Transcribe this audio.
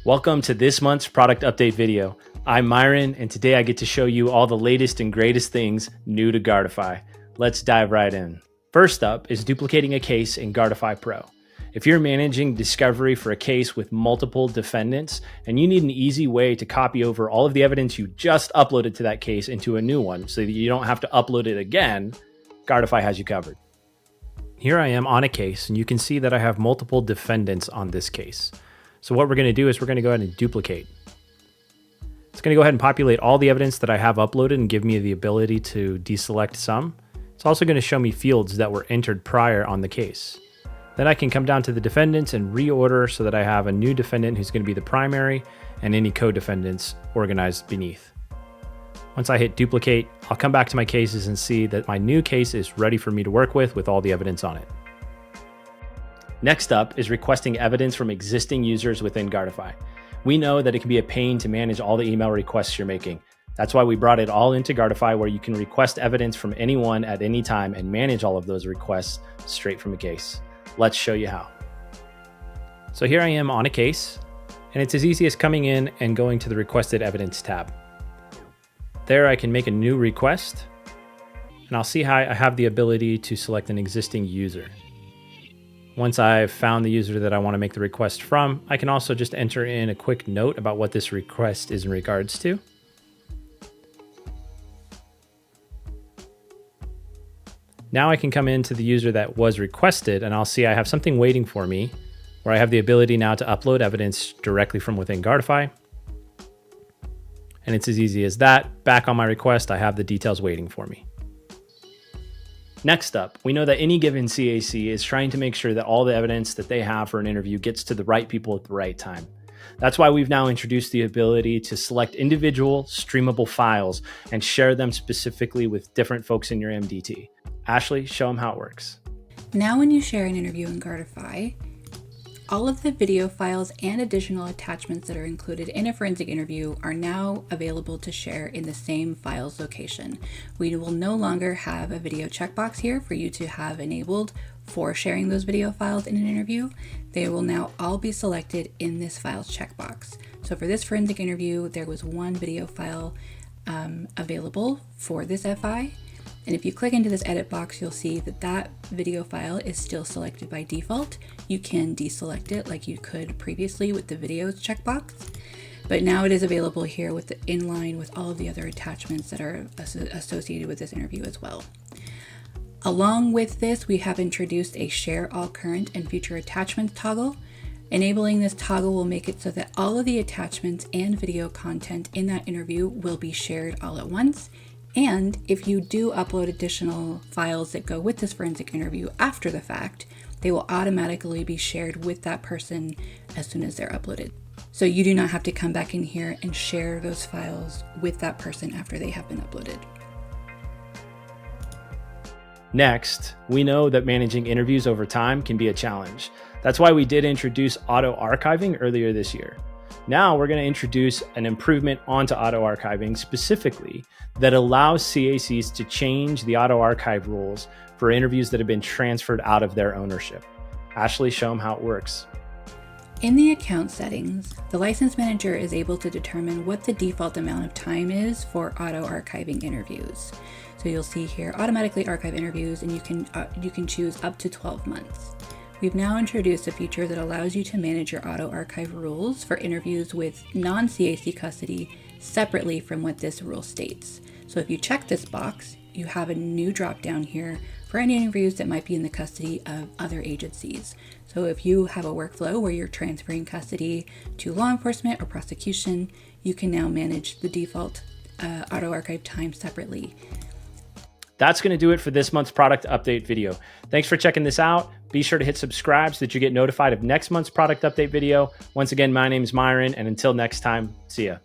Welcome to this month's product update video. I'm Myron, and today I get to show you all the latest and greatest things new to Guardify. Let's dive right in. First up is duplicating a case in Guardify Pro. If you're managing discovery for a case with multiple defendants and you need an easy way to copy over all of the evidence you just uploaded to that case into a new one so that you don't have to upload it again, Guardify has you covered. Here I am on a case, and you can see that I have multiple defendants on this case. So what we're going to do is we're going to go ahead and duplicate. It's going to go ahead and populate all the evidence that I have uploaded and give me the ability to deselect some. It's also going to show me fields that were entered prior on the case. Then I can come down to the defendants and reorder so that I have a new defendant who's going to be the primary and any co-defendants organized beneath. Once I hit duplicate, I'll come back to my cases and see that my new case is ready for me to work with all the evidence on it. Next up is requesting evidence from existing users within Guardify. We know that it can be a pain to manage all the email requests you're making. That's why we brought it all into Guardify, where you can request evidence from anyone at any time and manage all of those requests straight from a case. Let's show you how. So here I am on a case, and it's as easy as coming in and going to the requested evidence tab. There I can make a new request, and I'll see how I have the ability to select an existing user. Once I've found the user that I want to make the request from, I can also just enter in a quick note about what this request is in regards to. Now I can come into the user that was requested, and I'll see I have something waiting for me where I have the ability now to upload evidence directly from within Guardify. And it's as easy as that. Back on my request, I have the details waiting for me. Next up, we know that any given CAC is trying to make sure that all the evidence that they have for an interview gets to the right people at the right time. That's why we've now introduced the ability to select individual streamable files and share them specifically with different folks in your MDT. Ashley, show them how it works. Now when you share an interview in Guardify, all of the video files and additional attachments that are included in a forensic interview are now available to share in the same files location. We will no longer have a video checkbox here for you to have enabled for sharing those video files in an interview. They will now all be selected in this files checkbox. So for this forensic interview, there was one video file available for this FI. And if you click into this edit box, you'll see that that video file is still selected by default. You can deselect it like you could previously with the videos checkbox, but now it is available here with in line with all of the other attachments that are associated with this interview as well. Along with this, we have introduced a share all current and future attachments toggle. Enabling this toggle will make it so that all of the attachments and video content in that interview will be shared all at once. And if you do upload additional files that go with this forensic interview after the fact, they will automatically be shared with that person as soon as they're uploaded. So you do not have to come back in here and share those files with that person after they have been uploaded. Next, we know that managing interviews over time can be a challenge. That's why we did introduce auto archiving earlier this year. Now we're going to introduce an improvement onto auto archiving specifically that allows CACs to change the auto archive rules for interviews that have been transferred out of their ownership. Ashley, show them how it works. In the account settings, the license manager is able to determine what the default amount of time is for auto archiving interviews. So you'll see here automatically archive interviews, and you can choose up to 12 months. We've now introduced a feature that allows you to manage your auto archive rules for interviews with non-CAC custody separately from what this rule states. So if you check this box, you have a new drop down here for any interviews that might be in the custody of other agencies. So if you have a workflow where you're transferring custody to law enforcement or prosecution, you can now manage the default auto archive time separately. That's going to do it for this month's product update video. Thanks for checking this out. Be sure to hit subscribe so that you get notified of next month's product update video. Once again, my name is Myron, and until next time, see ya.